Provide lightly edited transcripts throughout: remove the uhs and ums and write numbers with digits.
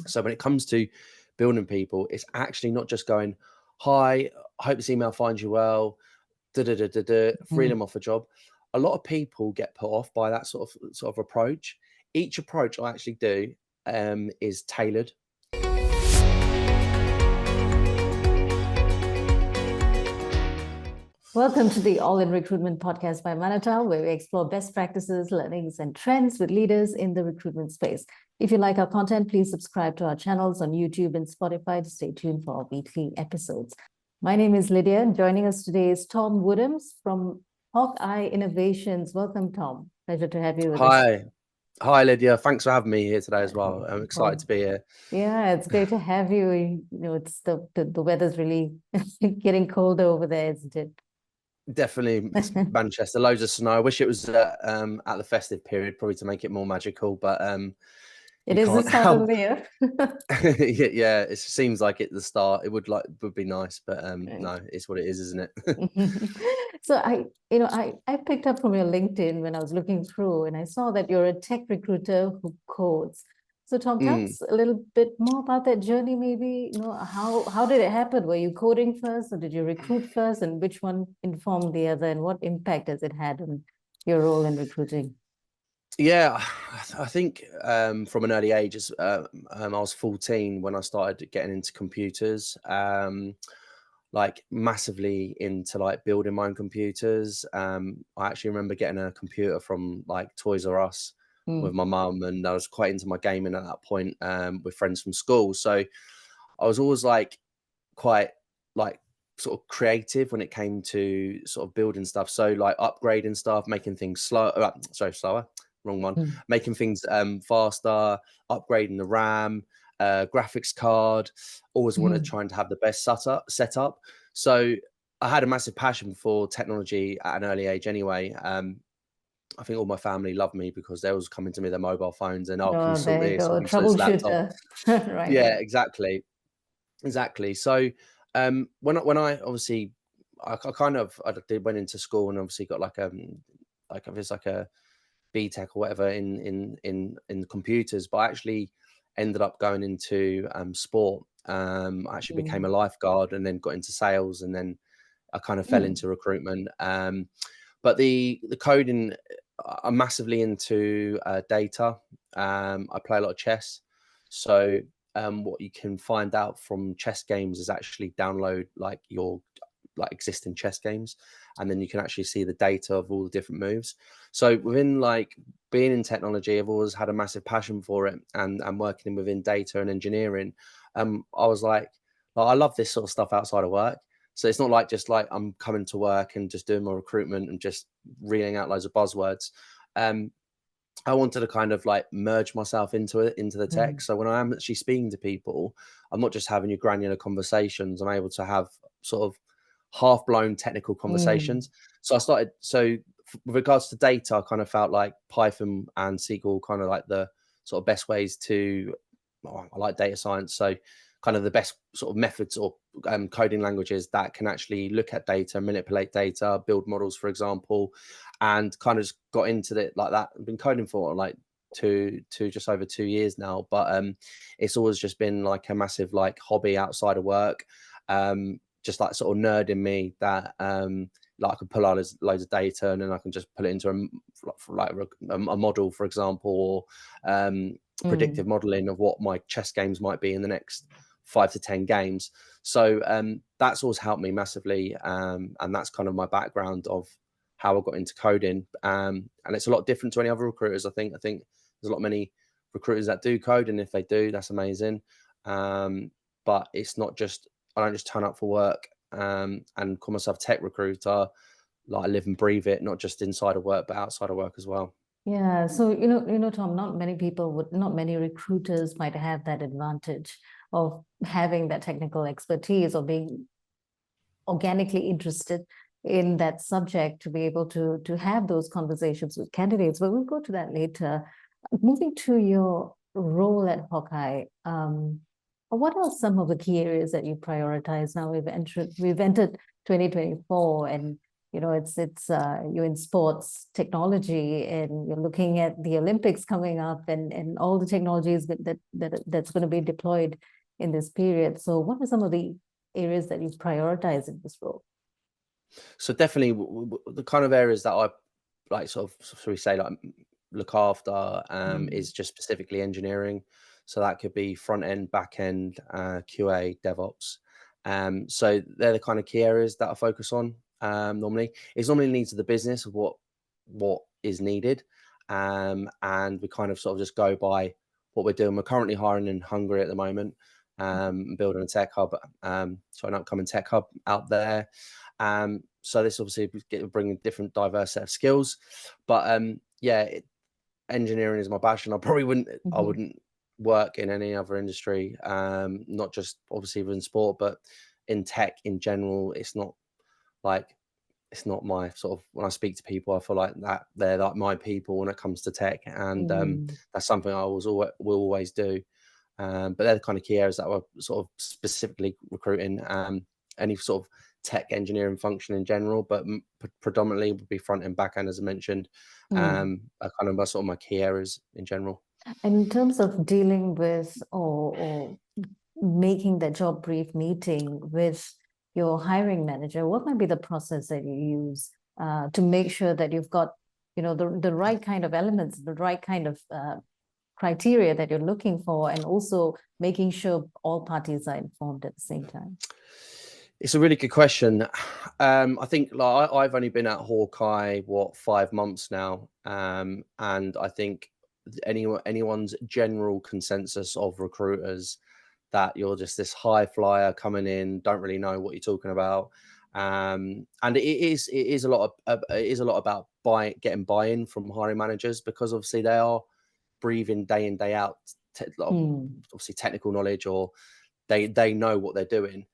So when it comes to building people, it's actually not just going, hi, I hope this email finds you well, free them off a job. A lot of people get put off by that sort of approach. Each approach I actually do is tailored. Welcome to the All in Recruitment podcast by Manatal, where we explore best practices, learnings, and trends with leaders in the recruitment space. If you like our content, please subscribe to our channels on YouTube and Spotify to stay tuned for our weekly episodes. My name is Lydia, and joining us today is Tom Woodhams from Hawkeye Innovations. Welcome, Tom. Pleasure to have you with us. Hi, Lydia. Thanks for having me here today as well. I'm excited to be here. Yeah, it's great to have you. You know, it's the weather's really getting colder over there, isn't it? Definitely, it's Manchester, loads of snow. I wish it was at the festive period, probably to make it more magical, but it is the start of the year. yeah, it seems like at the start it would be nice, but no, it's what it is, isn't it? So I picked up from your LinkedIn when I was looking through, and I saw that you're a tech recruiter who codes. So Tom, tell us a little bit more about that journey, maybe. You know, how did it happen? Were you coding first, or did you recruit first, and which one informed the other, and what impact has it had on your role in recruiting? Yeah, I think from an early age, I was 14 when I started getting into computers, like massively into like building my own computers. I actually remember getting a computer from like Toys R Us with my mum, and I was quite into my gaming at that point with friends from school. So I was always like quite like sort of creative when it came to sort of building stuff. So like upgrading stuff, making things slower, wrong one, making things faster, upgrading the RAM, graphics card. Always wanted trying to have the best setup. So I had a massive passion for technology at an early age anyway. I think all my family loved me because they was coming to me their mobile phones and can you sort this, can you sort this laptop? Right. Yeah, exactly. So when I obviously I went into school and obviously got like a BTEC or whatever in computers, but I actually ended up going into sport. I actually became a lifeguard and then got into sales, and then I kind of fell into recruitment. But the coding, I'm massively into data. I play a lot of chess, so what you can find out from chess games is actually download like your existing chess games, and then you can actually see the data of all the different moves. So within like being in technology, I've always had a massive passion for it, and working within data and engineering. I was like I love this sort of stuff outside of work. So it's not like just like I'm coming to work and just doing my recruitment and just reading out loads of buzzwords. I wanted to kind of like merge myself into the tech. So when I am actually speaking to people, I'm not just having your granular conversations. I'm able to have sort of half-blown technical conversations. So with regards to data, I kind of felt like Python and SQL kind of like the sort of best ways to. I like data science, so kind of the best sort of methods or coding languages that can actually look at data, manipulate data, build models, for example, and kind of just got into it like that. I've been coding for like just over 2 years now, but it's always just been like a massive like hobby outside of work, just like sort of nerd in me that like I can pull out loads of data and then I can just put it into a model, for example, or predictive modeling of what my chess games might be in the next 5 to 10 games. So that's always helped me massively, and that's kind of my background of how I got into coding, and it's a lot different to any other recruiters. I think there's many recruiters that do code, and if they do, that's amazing, but it's not just, I don't just turn up for work and call myself tech recruiter. Like I live and breathe it, not just inside of work but outside of work as well. Yeah, so you know, Tom, not many recruiters might have that advantage of having that technical expertise or being organically interested in that subject to be able to have those conversations with candidates. But we'll go to that later. Moving to your role at Hawkeye, what are some of the key areas that you prioritize now? We've entered 2024, and it's you're in sports technology, and you're looking at the Olympics coming up, and all the technologies that's going to be deployed in this period. So what are some of the areas that you prioritize in this role? So definitely the kind of areas that I like, sort of, so we say, like, look after is just specifically engineering. So that could be front end, back end, QA, DevOps. So they're the kind of key areas that I focus on. Normally, it's normally needs of the business of what is needed, and we kind of sort of just go by what we're doing. We're currently hiring in Hungary at the moment, building a tech hub, so an upcoming tech hub out there. So this obviously bringing different diverse set of skills, but yeah, engineering is my passion. I probably wouldn't work in any other industry, not just obviously within sport, but in tech in general. It's not my sort of, when I speak to people, I feel like that they're like my people when it comes to tech, and that's something I will always do. But they're the kind of key areas that we're sort of specifically recruiting. Any sort of tech engineering function in general, but predominantly would be front and back end, as I mentioned. Are kind of my key areas in general. And in terms of dealing with or making the job brief meeting with your hiring manager, what might be the process that you use to make sure that you've got, the right kind of elements, the right kind of criteria that you're looking for, and also making sure all parties are informed at the same time? It's a really good question. I think, like, I've only been at Hawkeye 5 months now, and I think anyone's general consensus of recruiters that you're just this high flyer coming in, don't really know what you're talking about, and it is a lot about getting buy-in from hiring managers, because obviously they are breathing day in, day out, obviously technical knowledge, or they know what they're doing.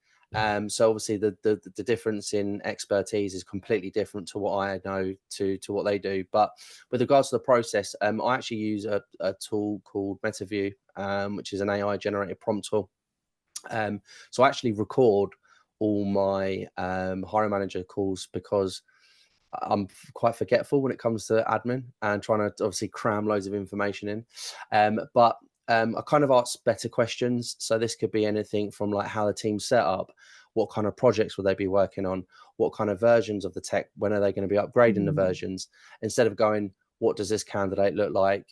So obviously the difference in expertise is completely different to what I know to what they do. But with regards to the process, I actually use a tool called MetaView, which is an AI generated prompt tool. So I actually record all my hiring manager calls, because I'm quite forgetful when it comes to admin and trying to obviously cram loads of information in. But I kind of ask better questions. So this could be anything from like how the team's set up, what kind of projects will they be working on, what kind of versions of the tech, when are they going to be upgrading the versions, instead of going, what does this candidate look like,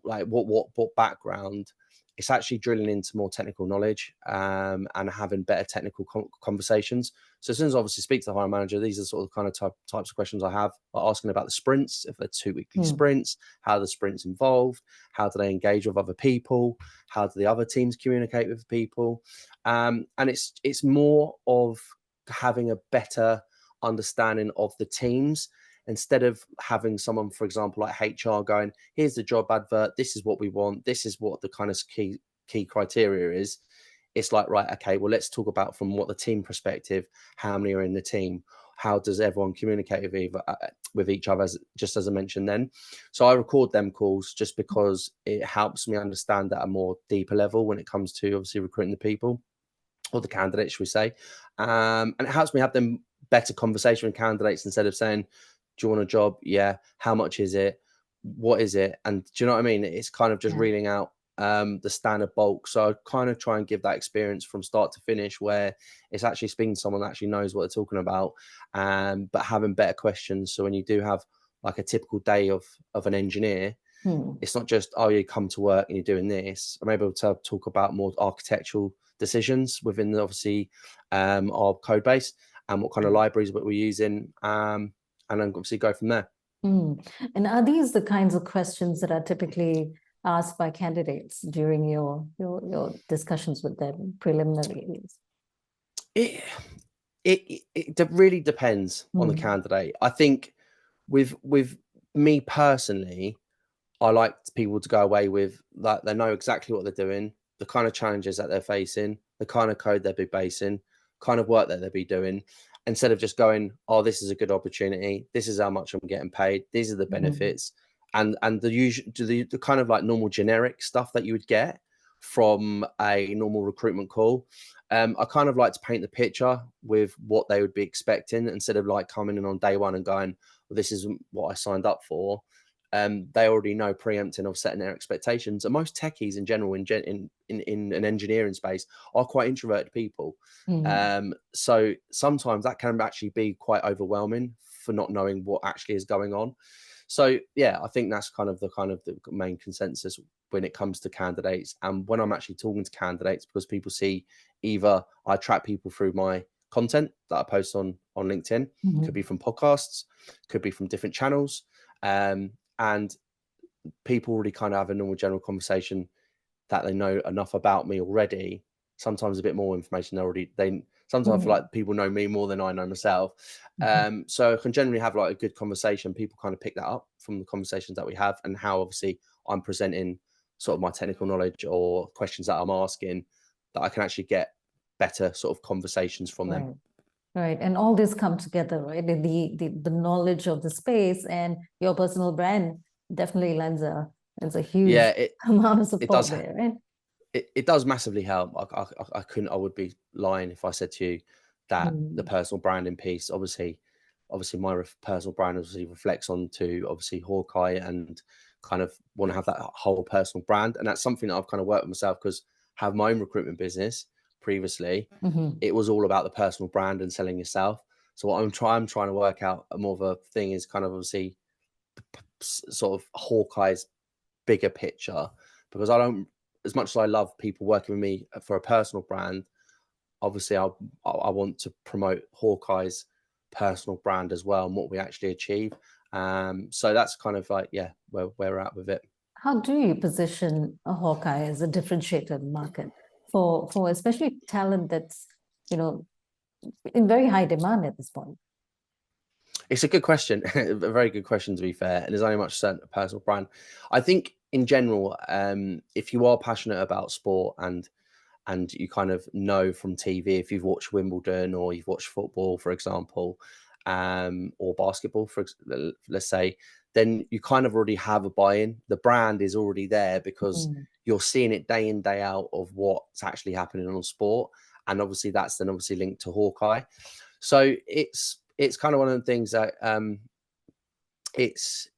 like what background. It's actually drilling into more technical knowledge, and having better technical conversations. So as soon as I obviously speak to the hiring manager, these are sort of kind of types of questions I have, like asking about the sprints, if they're 2 weekly sprints, how are the sprints involved, how do they engage with other people, how do the other teams communicate with people, and it's more of having a better understanding of the teams, instead of having someone, for example, like HR going, here's the job advert, this is what we want, this is what the kind of key criteria is. It's like, right, okay, well, let's talk about from what the team perspective, how many are in the team, how does everyone communicate with each other, just as I mentioned then. So I record them calls just because it helps me understand at a more deeper level when it comes to obviously recruiting the people, or the candidates, should we say. And it helps me have them better conversation with candidates, instead of saying, do you want a job? Yeah. How much is it? What is it? And do you know what I mean? It's kind of just reading out the standard bulk. So I kind of try and give that experience from start to finish, where it's actually speaking to someone that actually knows what they're talking about, but having better questions. So when you do have like a typical day of an engineer, it's not just, oh, you come to work and you're doing this. I'm able to talk about more architectural decisions within obviously our code base, and what kind of libraries that we're using, and then obviously go from there. And are these the kinds of questions that are typically asked by candidates during your discussions with them preliminarily? It really depends on the candidate. I think with me personally, I like people to go away with that they know exactly what they're doing, the kind of challenges that they're facing, the kind of code they'll be basing, kind of work that they'll be doing, instead of just going, oh, this is a good opportunity, this is how much I'm getting paid, these are the benefits, and the usual, the kind of like normal generic stuff that you would get. from a normal recruitment call. I kind of like to paint the picture with what they would be expecting, instead of like coming in on day one and going, well, this is what I signed up for. They already know, preempting of setting their expectations. And most techies in general, in an engineering space, are quite introverted people. So sometimes that can actually be quite overwhelming for not knowing what actually is going on. So yeah, I think that's kind of the main consensus when it comes to candidates. And when I'm actually talking to candidates, because people see, either I attract people through my content that I post on LinkedIn, could be from podcasts, could be from different channels, and people already kind of have a normal general conversation that they know enough about me already. Sometimes a bit more information sometimes I feel like people know me more than I know myself. So I can generally have like a good conversation. People kind of pick that up from the conversations that we have, and how obviously I'm presenting sort of my technical knowledge or questions that I'm asking, that I can actually get better sort of conversations from them. Right. And all this come together, right? The knowledge of the space and your personal brand definitely lends a huge amount of support there, right? It does massively help. I would be lying if I said to you that the personal branding piece, obviously my personal brand obviously reflects onto obviously Hawkeye, and kind of want to have that whole personal brand. And that's something that I've kind of worked with myself, because I have my own recruitment business previously. It was all about the personal brand and selling yourself. So what I'm trying to work out more of a thing is kind of obviously sort of Hawkeye's bigger picture, because I don't, as much as I love people working with me for a personal brand, obviously I want to promote Hawkeye's personal brand as well, and what we actually achieve. So that's kind of like, yeah, where we're at with it. How do you position a Hawkeye as a differentiated market for especially talent that's, in very high demand at this point? It's a good question, a very good question, to be fair. And there's only much certain personal brand. I think in general, if you are passionate about sport, and you kind of know from TV, if you've watched Wimbledon or you've watched football, for example, or basketball, let's say, then you kind of already have a buy-in. The brand is already there, because you're seeing it day in, day out of what's actually happening on sport. And obviously that's then obviously linked to Hawkeye. So it's kind of one of the things that it's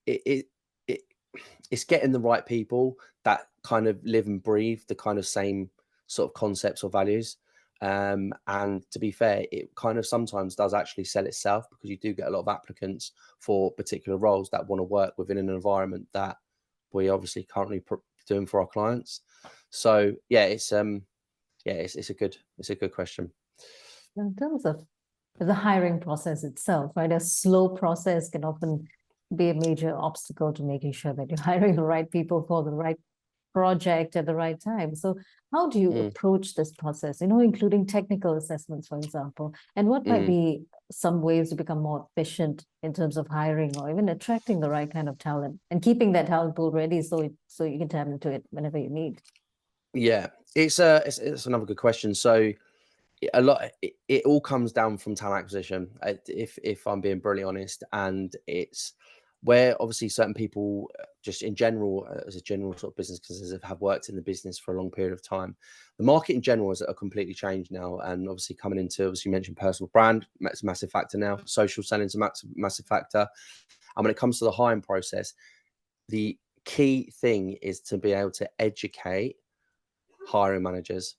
getting the right people that kind of live and breathe the kind of same sort of concepts or values. And to be fair, it kind of sometimes does actually sell itself, because you do get a lot of applicants for particular roles that want to work within an environment that we obviously currently doing for our clients. So yeah, it's a good question. In terms of the hiring process itself, right? A slow process can often be a major obstacle to making sure that you're hiring the right people for the right project at the right time. So how do you approach this process, including technical assessments, for example? And what might be some ways to become more efficient in terms of hiring, or even attracting the right kind of talent and keeping that talent pool ready so you can tap into it whenever you need? Yeah, it's another good question. So it all comes down from talent acquisition, if I'm being brutally honest. And it's where obviously certain people, just in general, as a general sort of business, because have worked in the business for a long period of time, the market in general is completely changed now. And obviously coming into, obviously you mentioned personal brand, that's a massive factor now. Social selling is a massive factor. And when it comes to the hiring process, the key thing is to be able to educate hiring managers.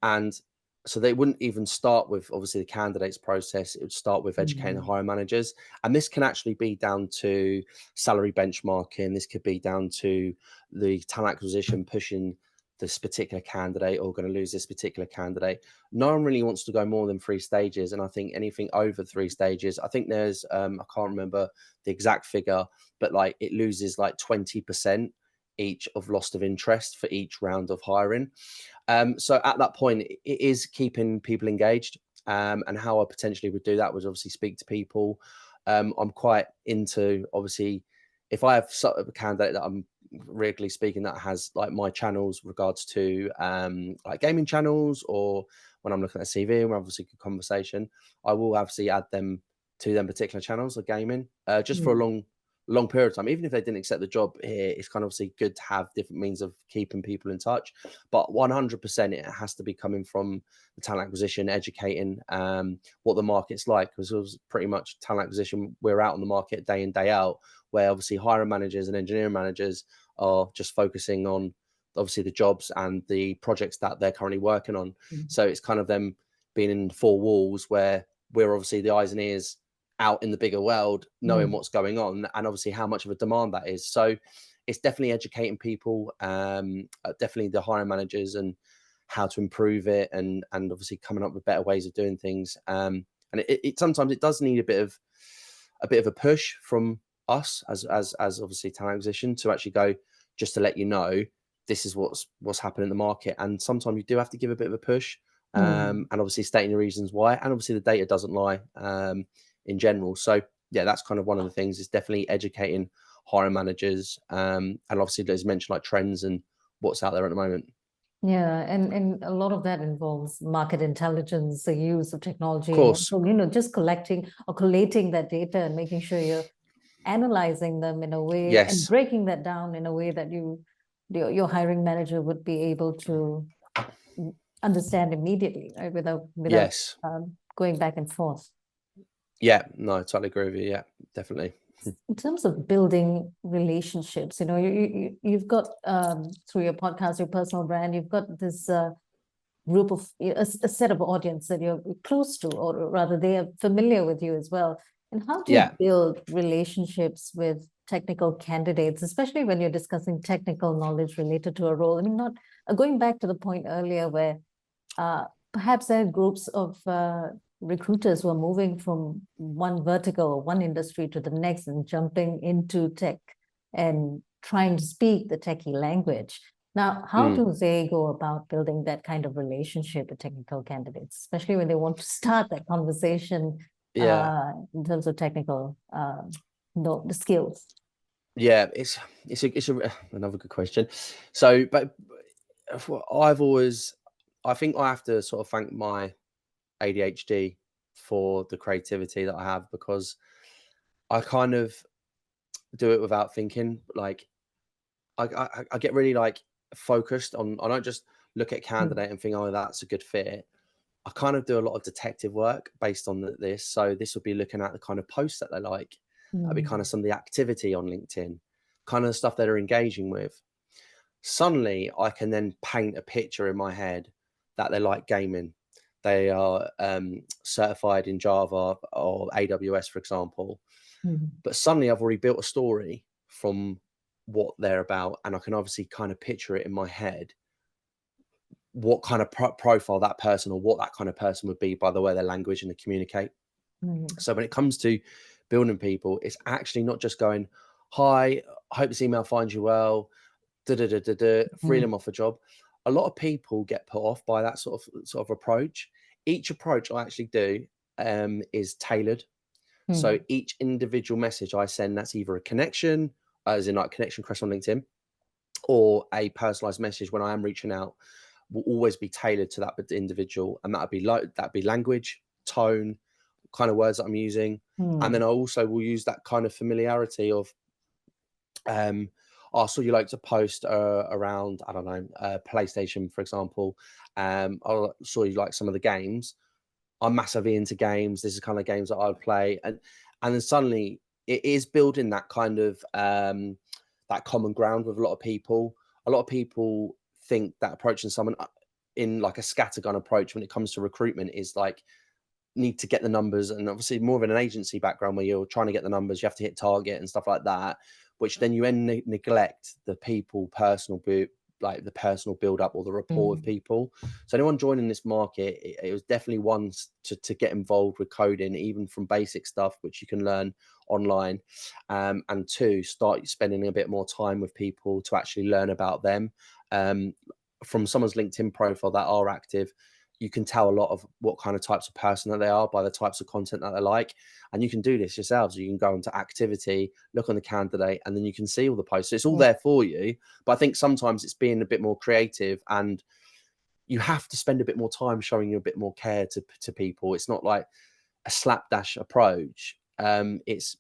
And so they wouldn't even start with obviously the candidates process. It would start with educating the hiring managers. And this can actually be down to salary benchmarking. This could be down to the talent acquisition, pushing this particular candidate, or going to lose this particular candidate. No one really wants to go more than 3 stages. And I think anything over 3 stages, I think there's, I can't remember the exact figure, but like it loses like 20% each of loss of interest for each round of hiring. So at that point, it is keeping people engaged. And how I potentially would do that was obviously speak to people. I'm quite into, obviously, if I have sort of a candidate that I'm regularly speaking that has like my channels regards to like gaming channels, or when I'm looking at a CV and we're obviously good conversation, I will obviously add them to them particular channels of gaming, just for a long long period of time, even if they didn't accept the job here, it's kind of obviously good to have different means of keeping people in touch. But 100% it has to be coming from the talent acquisition, educating what the market's like, because it was pretty much talent acquisition. We're out on the market day in, day out, where obviously hiring managers and engineering managers are just focusing on obviously the jobs and the projects that they're currently working on. So it's kind of them being in four walls, where we're obviously the eyes and ears out in the bigger world, knowing what's going on and obviously how much of a demand that is. So it's definitely educating people, definitely the hiring managers, and how to improve it, and obviously coming up with better ways of doing things. And it sometimes it does need a bit of a push from us as obviously talent acquisition, to actually go, just to let you know, this is what's happening in the market. And sometimes you do have to give a bit of a push, and obviously stating the reasons why, and obviously the data doesn't lie in general. So yeah, that's kind of one of the things, is definitely educating hiring managers, and obviously as mentioned, like trends and what's out there at the moment. Yeah, and a lot of that involves market intelligence, the use of technology, Of and course. also, just collecting or collating that data and making sure you're analyzing them in a way and Yes. breaking that down in a way that your hiring manager would be able to understand immediately, right? Without Yes. going back and forth. Yeah, no, I totally agree with you. Yeah, definitely. In terms of building relationships, you've got through your podcast, your personal brand, you've got this group of a set of audience that you're close to, or rather they are familiar with you as well. And how do you build relationships with technical candidates, especially when you're discussing technical knowledge related to a role? I mean, not going back to the point earlier where perhaps there are groups of recruiters who are moving from one vertical or one industry to the next and jumping into tech and trying to speak the techie language. Now, how do they go about building that kind of relationship with technical candidates, especially when they want to start that conversation in terms of technical the skills? Yeah, it's another good question. So, but I think I have to sort of thank my ADHD for the creativity that I have, because I kind of do it without thinking. Like I get really like focused on. I don't just look at a candidate and think, oh, that's a good fit. I kind of do a lot of detective work based on this. So this would be looking at the kind of posts that they like. That'd be kind of some of the activity on LinkedIn, kind of the stuff that they're engaging with. Suddenly, I can then paint a picture in my head that they like gaming. They are certified in Java or AWS, for example. But suddenly I've already built a story from what they're about, and I can obviously kind of picture it in my head, what kind of profile that person, or what that kind of person would be, by the way their language and they communicate. So when it comes to building people, it's actually not just going, hi, I hope this email finds you well, reel them off a job. A lot of people get put off by that sort of approach. Each approach I actually do is tailored. So each individual message I send, that's either a connection, as in like connection request on LinkedIn, or a personalized message when I am reaching out, will always be tailored to that individual, and that'd be language, tone, kind of words that I'm using, and then I also will use that kind of familiarity of, I saw you like to post around, I don't know, PlayStation, for example. I saw you like some of the games. I'm massively into games. This is kind of games that I would play, and then suddenly it is building that kind of that common ground with a lot of people. A lot of people think that approaching someone in like a scattergun approach when it comes to recruitment is like, need to get the numbers, and obviously more of an agency background where you're trying to get the numbers, you have to hit target and stuff like that, which then you neglect the personal build up, or the rapport with people. So anyone joining this market, it was definitely one to get involved with coding, even from basic stuff which you can learn online, and two, start spending a bit more time with people to actually learn about them. From someone's LinkedIn profile that are active, you can tell a lot of what kind of types of person that they are by the types of content that they like. And you can do this yourselves. You can go into activity, look on the candidate, and then you can see all the posts. So it's all there for you. But I think sometimes it's being a bit more creative, and you have to spend a bit more time showing you a bit more care to people. It's not like a slapdash approach. It's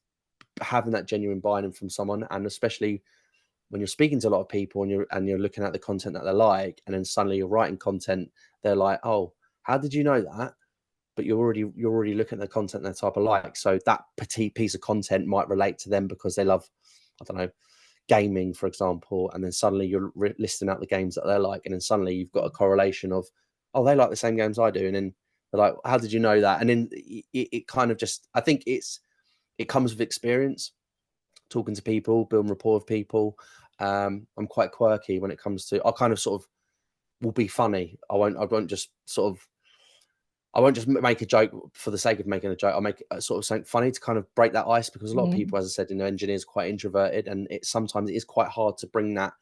having that genuine buy-in from someone, and especially when you're speaking to a lot of people and you're looking at the content that they like, and then suddenly you're writing content, they're like, oh, how did you know that? But you're already looking at the content they type of like. So that petite piece of content might relate to them because they love, I don't know, gaming, for example, and then suddenly you're listing out the games that they're like, and then suddenly you've got a correlation of, oh, they like the same games I do, and then they're like, how did you know that? And then it kind of just, I think it comes with experience, talking to people, building rapport with people. I'm quite quirky when it comes to, I kind of sort of will be funny. I won't just make a joke for the sake of making a joke. I'll make sort of something funny to kind of break that ice, because a lot of people, as I said, engineers are quite introverted, and sometimes it is quite hard to bring that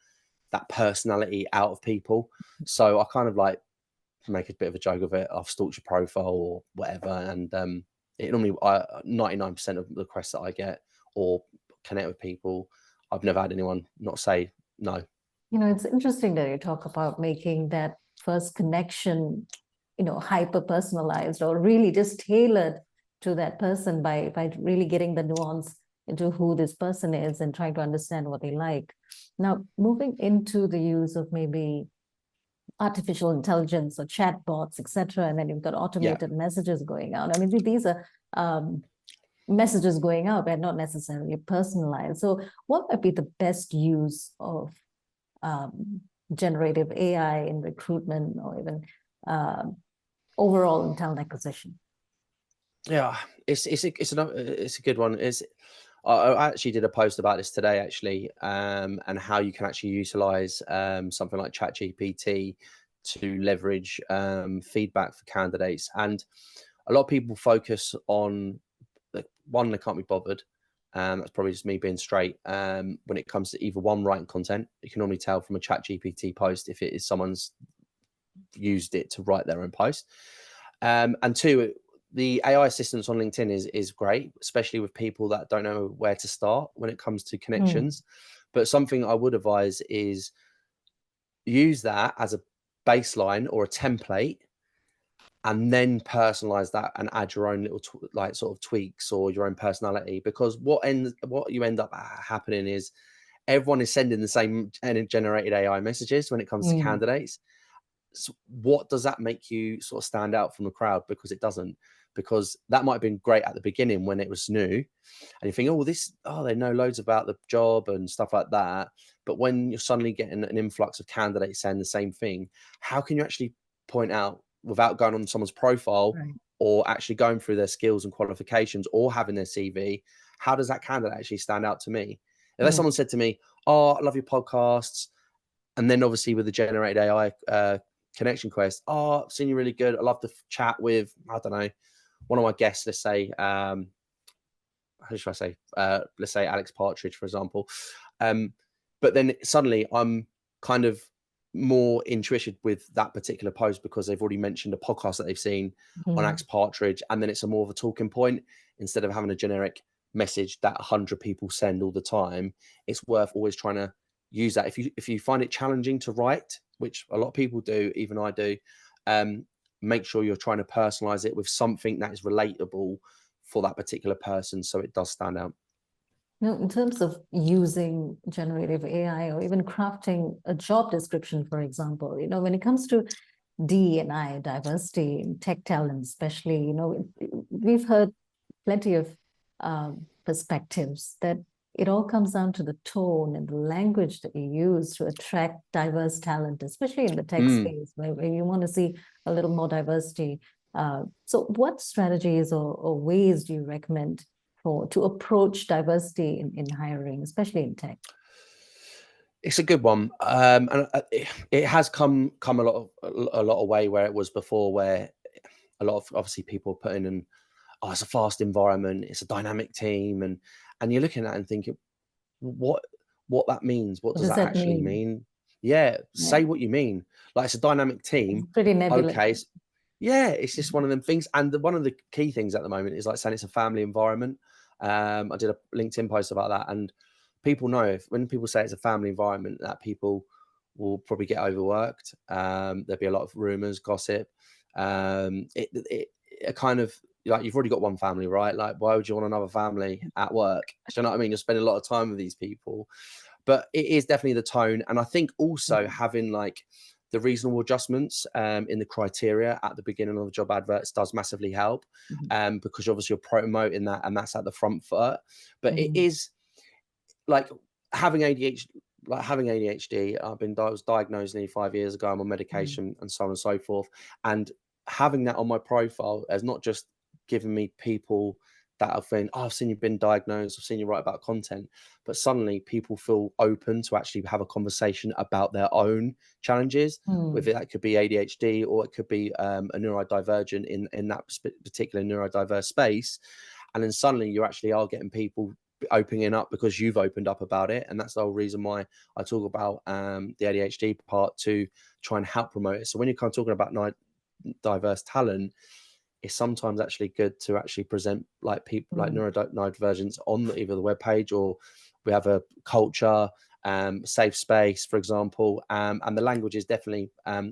personality out of people. So I kind of like make a bit of a joke of it. I've stalked your profile or whatever, and it normally 99% of the requests that I get or connect with people, I've never had anyone not say no. It's interesting that you talk about making that first connection, hyper personalized, or really just tailored to that person by really getting the nuance into who this person is and trying to understand what they like. Now, moving into the use of maybe artificial intelligence or chatbots, etc., and then you've got automated messages going out. I mean, these are messages going out, but not necessarily personalized. So what might be the best use of generative AI in recruitment, or even overall in talent acquisition? Yeah, it's a good one. I actually did a post about this today, actually, and how you can actually utilize something like ChatGPT to leverage feedback for candidates. And a lot of people focus on one, they can't be bothered. That's probably just me being straight. When it comes to either one, writing content, you can normally tell from a ChatGPT post if it is someone's used it to write their own post. And two, the AI assistance on LinkedIn is great, especially with people that don't know where to start when it comes to connections. But something I would advise is use that as a baseline or a template, and then personalize that and add your own little sort of tweaks or your own personality. Because what you end up happening is everyone is sending the same generated AI messages when it comes to candidates. So what does that make you sort of stand out from the crowd? Because it doesn't. Because that might have been great at the beginning when it was new, and you think, they know loads about the job and stuff like that. But when you're suddenly getting an influx of candidates saying the same thing, how can you actually point out, without going on someone's profile or actually going through their skills and qualifications or having their CV, how does that candidate actually stand out to me? If someone said to me, oh, I love your podcasts, and then obviously with the generated AI connection quest, oh, I've seen you really good, I love to chat with, I don't know, one of my guests, let's say, how should I say, let's say Alex Partridge, for example. But then suddenly I'm kind of more interested with that particular post because they've already mentioned a podcast that they've seen on Alex Partridge, and then it's a more of a talking point instead of having a generic message that 100 people send all the time. It's worth always trying to use that. If you find it challenging to write, which a lot of people do, even I do, make sure you're trying to personalize it with something that is relatable for that particular person, so it does stand out. In terms of using generative AI or even crafting a job description, for example, when it comes to D&I, diversity in tech talent, especially, we've heard plenty of perspectives that it all comes down to the tone and the language that you use to attract diverse talent, especially in the tech space, where you want to see a little more diversity. So what strategies or ways do you recommend to approach diversity in hiring, especially in tech? It's a good one, and it has come a lot of way where it was before, where a lot of obviously people putting in, oh, it's a fast environment, it's a dynamic team, and you're looking at it and thinking, what that means, what does that actually mean? Yeah, say what you mean. Like, it's a dynamic team. It's pretty nebulous. Okay, yeah, it's just one of them things. And one of the key things at the moment is like saying it's a family environment. I did a LinkedIn post about that, and people know when people say it's a family environment, that people will probably get overworked. There'll be a lot of rumors, gossip. It kind of like, you've already got one family, right? Like, why would you want another family at work? Do you know what I mean? You're spending a lot of time with these people. But it is definitely the tone. And I think also having like the reasonable adjustments in the criteria at the beginning of the job adverts does massively help, because obviously you're promoting that, and that's at the front foot. But it is like having ADHD. Like having ADHD, I was diagnosed nearly 5 years ago. I'm on medication and so on and so forth. And having that on my profile has not just given me people that have been, oh, I've seen you've been diagnosed, I've seen you write about content, but suddenly people feel open to actually have a conversation about their own challenges. With it, that could be ADHD, or it could be a neurodivergent in that particular neurodiverse space. And then suddenly you actually are getting people opening up because you've opened up about it. And that's the whole reason why I talk about the ADHD part, to try and help promote it. So when you're kind of talking about diverse talent, it's sometimes actually good to actually present like people like neurodivergence on either the webpage, or we have a culture, safe space, for example. And the language is definitely,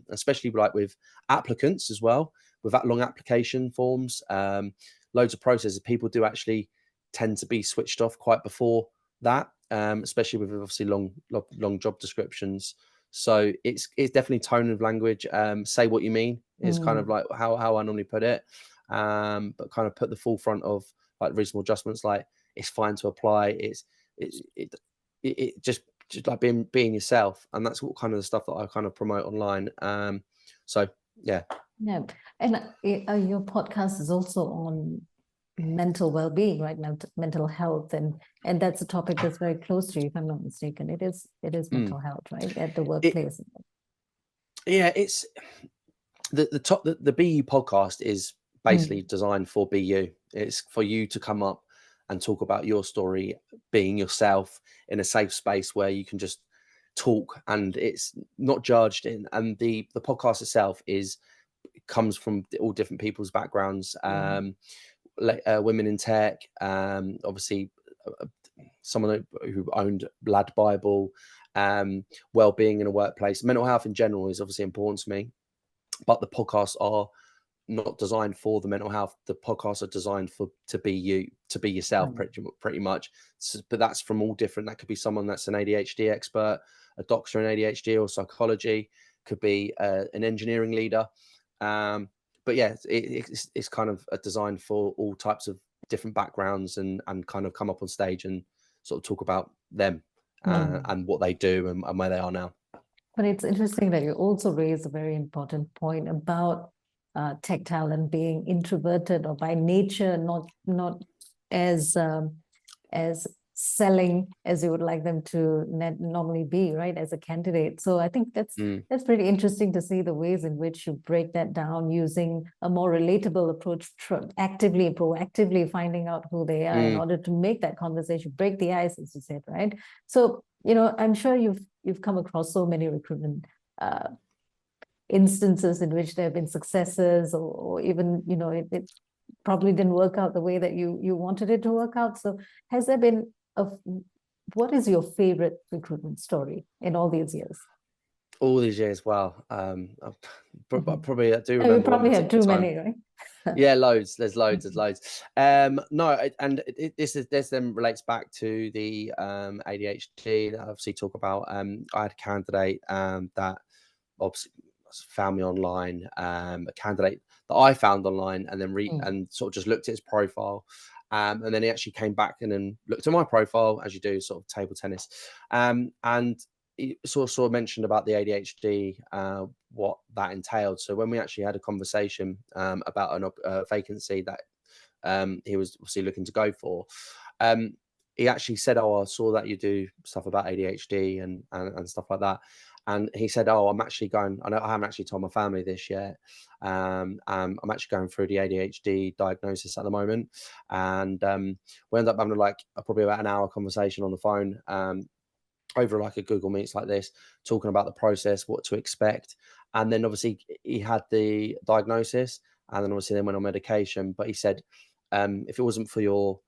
especially like with applicants as well, with that long application forms, loads of processes, people do actually tend to be switched off quite before that, especially with obviously long job descriptions. So it's definitely tone of language. Say what you mean is kind of like how I normally put it, but kind of put the forefront of like reasonable adjustments, like it's fine to apply. It just like being yourself, and that's what kind of the stuff that I kind of promote online. So yeah. And your podcast is also on mental well-being, right? Mental health, and that's a topic that's very close to you, if I'm not mistaken. It is mental health, right, at the workplace. It's the BU podcast is basically designed for BU. It's for you to come up and talk about your story, being yourself in a safe space where you can just talk and it's not judged. And the podcast itself comes from all different people's backgrounds. Women in tech, obviously someone who owned Lad Bible, well-being in a workplace, mental health in general is obviously important to me, but the podcasts are not designed for the mental health. The podcasts are designed to be you, to be yourself, pretty much. So, but that's from all different. That could be someone that's an ADHD expert, a doctor in ADHD or psychology, could be an engineering leader. But yeah, it's kind of designed for all types of different backgrounds, and kind of come up on stage and sort of talk about them and what they do and where they are now. But it's interesting that you also raised a very important point about tech talent being introverted, or by nature not as selling as you would like them to normally be, right, as a candidate. So I think that's pretty interesting to see the ways in which you break that down using a more relatable approach, proactively finding out who they are in order to make that conversation, break the ice, as you said, right? So, I'm sure you've come across so many recruitment instances in which there have been successes, or even, it probably didn't work out the way that you wanted it to work out. So has there been what is your favorite recruitment story in all these years? All these years, wow. Probably I do remember. You probably have too many, right? Yeah, loads. There's loads. No, and this then relates back to the ADHD that I obviously talk about. I had a candidate that obviously found me online, a candidate that I found online, and then and sort of just looked at his profile. And then he actually came back and then looked at my profile, as you do, sort of table tennis. And he sort of mentioned about the ADHD, what that entailed. So when we actually had a conversation about a vacancy that he was obviously looking to go for, he actually said, "Oh, I saw that you do stuff about ADHD and stuff like that." And he said, "Oh, I'm actually going. I haven't actually told my family this yet. I'm actually going through the ADHD diagnosis at the moment." And we ended up having probably about an hour conversation on the phone, over like a Google Meets like this, talking about the process, what to expect. And then obviously he had the diagnosis, and then obviously went on medication. But he said, if it wasn't for your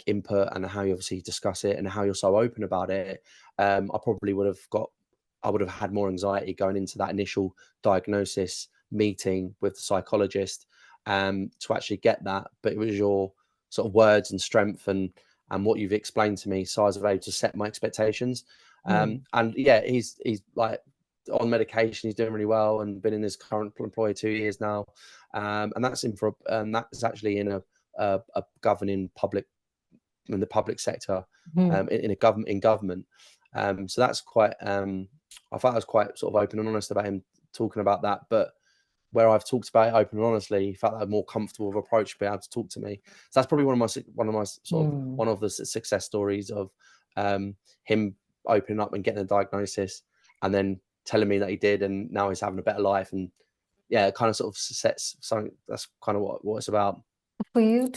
input and how you obviously discuss it and how you're so open about it, I probably would have had more anxiety going into that initial diagnosis meeting with the psychologist. to actually get that, but it was your sort of words and strength and what you've explained to me, so I was able to set my expectations. And yeah, he's like on medication, he's doing really well, and been in his current employer 2 years now, and that's that's actually in a governing public, in the public sector, in government. So that's quite, I thought I was quite sort of open and honest about him talking about that, but where I've talked about it open and honestly, he felt like a more comfortable approach to be able to talk to me. So that's probably one of the success stories of him opening up and getting a diagnosis, and then telling me that he did, and now he's having a better life. And yeah, it kind of sort of sets something. That's kind of what it's about. For you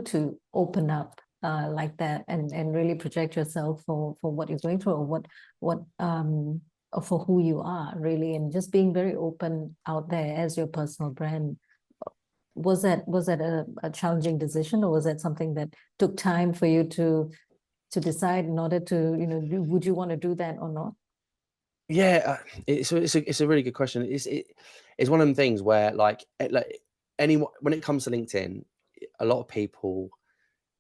to open up like that and really project yourself for what you're going through, or what for who you are really, and just being very open out there as your personal brand, was that a challenging decision, or was that something that took time for you to decide in order to, you know, would you want to do that or not? Yeah, it's a really good question. It's one of them things where like anyone, when it comes to LinkedIn, a lot of people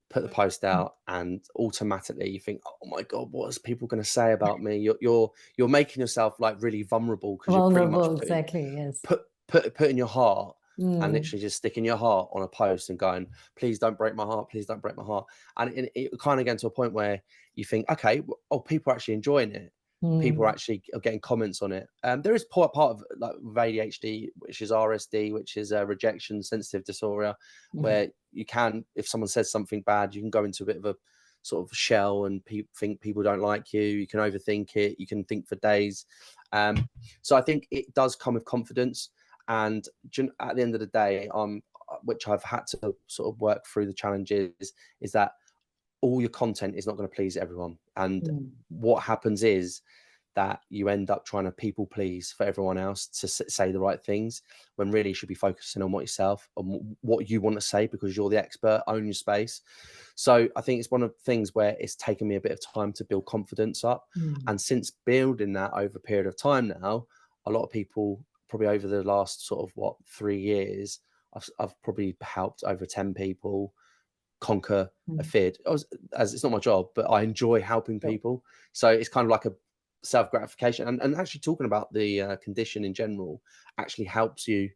put the post out and automatically you think, oh my god, what is people going to say about me? You're making yourself like really vulnerable, because you're pretty much Vulnerable, exactly, yes. putting your heart and literally just sticking your heart on a post and going, please don't break my heart, please don't break my heart. And it kind of gets to a point where you think, okay, oh, people are actually enjoying it. People actually are getting comments on it. There is part of like with ADHD, which is RSD, which is a rejection sensitive disorder, where you can, if someone says something bad, you can go into a bit of a sort of shell and think people don't like you. You can overthink it. You can think for days. So I think it does come with confidence. And at the end of the day, which I've had to sort of work through the challenges, is that all your content is not going to please everyone. And what happens is that you end up trying to people please for everyone else to say the right things, when really you should be focusing on what you want to say, because you're the expert, own your space. So I think it's one of the things where it's taken me a bit of time to build confidence up. And since building that over a period of time now, a lot of people, probably over the last sort of 3 years, I've probably helped over 10 people conquer a fear. As it's not my job, but I enjoy helping people. So it's kind of like a self-gratification, and actually talking about the condition in general actually helps you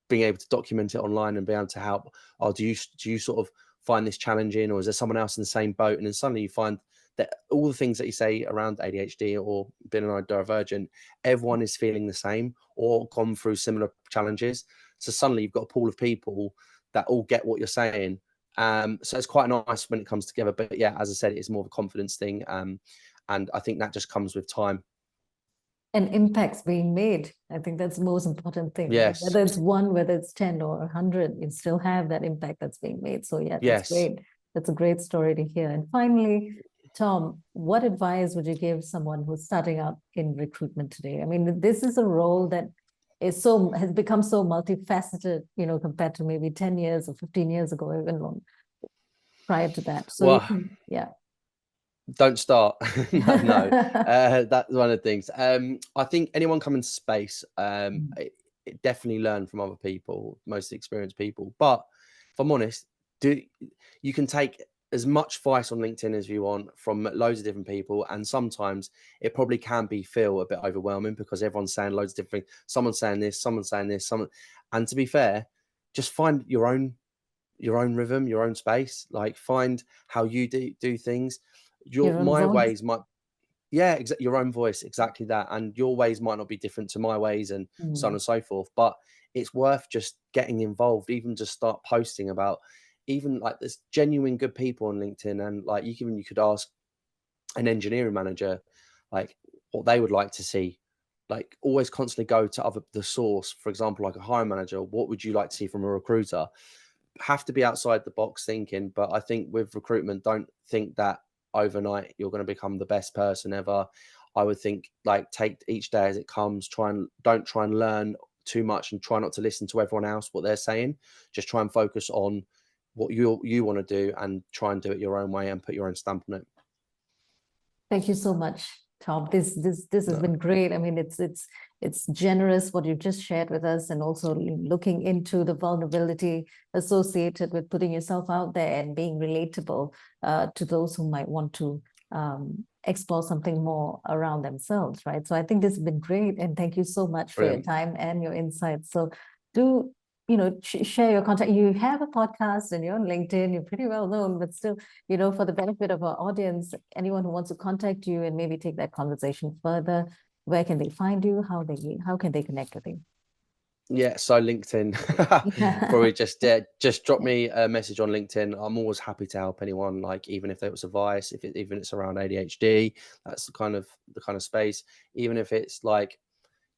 being able to document it online and be able to help. Do you sort of find this challenging, or is there someone else in the same boat? And then suddenly you find that all the things that you say around ADHD or being neurodivergent, everyone is feeling the same or gone through similar challenges. So suddenly you've got a pool of people that all get what you're saying. So it's quite nice when it comes together. But yeah, as I said, it's more of a confidence thing. And I think that just comes with time. And impacts being made. I think that's the most important thing. Yes. Right? Whether it's 1, whether it's 10 or 100, you still have that impact that's being made. So yeah, that's great. That's a great story to hear. And finally, Tom, what advice would you give someone who's starting out in recruitment today? I mean, this is a role that has become so multifaceted, you know, compared to maybe 10 years or 15 years ago, even long prior to that. So yeah. Don't start. no. That's one of the things. I think anyone coming to space, it definitely learn from other people, most experienced people. But if I'm honest, you can take as much advice on LinkedIn as you want from loads of different people, and sometimes it probably can feel a bit overwhelming because everyone's saying loads of different things. Someone's saying this, someone's saying this, and to be fair, just find your own rhythm, your own space. Like, find how you do things. My ways might, your own voice, exactly that. And your ways might not be different to my ways, and so on and so forth. But it's worth just getting involved, even just start posting about, even like there's genuine good people on LinkedIn. And like you could ask an engineering manager like what they would like to see. Like, always constantly go to the source. For example, like a hiring manager, what would you like to see from a recruiter? Have to be outside the box thinking. But I think with recruitment, don't think that overnight you're going to become the best person ever. I would think, like, take each day as it comes. Don't try and learn too much, and try not to listen to everyone else, what they're saying. Just try and focus on what you want to do, and try and do it your own way and put your own stamp on it. Thank you so much, Tom. This has been great. I mean, it's generous what you've just shared with us, and also looking into the vulnerability associated with putting yourself out there and being relatable to those who might want to explore something more around themselves, right? So I think this has been great, and thank you so much for your time and your insights. So do share your contact. You have a podcast and you're on LinkedIn, you're pretty well known, but still, for the benefit of our audience, anyone who wants to contact you and maybe take that conversation further, where can they find you? How can they connect with you? Yeah, so LinkedIn, probably just drop me a message on LinkedIn. I'm always happy to help anyone, like even if there was advice, even it's around ADHD, that's the kind of space. Even if it's like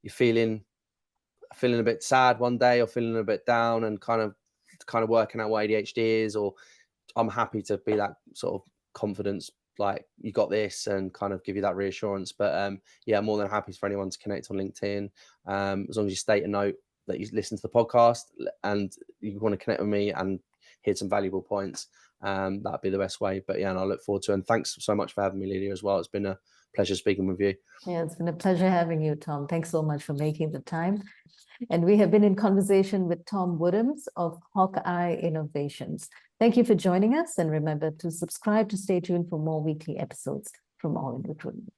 you're feeling a bit sad one day or feeling a bit down and kind of working out what ADHD is, or I'm happy to be that sort of confidence, like you got this, and kind of give you that reassurance. But yeah, I'm more than happy for anyone to connect on LinkedIn, as long as you state a note that you listen to the podcast and you want to connect with me and hear some valuable points. That'd be the best way. But yeah, and I look forward to it. And thanks so much for having me, Lydia, as well. It's been a pleasure speaking with you. Yeah, it's been a pleasure having you, Tom. Thanks so much for making the time. And we have been in conversation with Tom Woodhams of Hawkeye Innovations. Thank you for joining us, and remember to subscribe to stay tuned for more weekly episodes from All in Recruitment.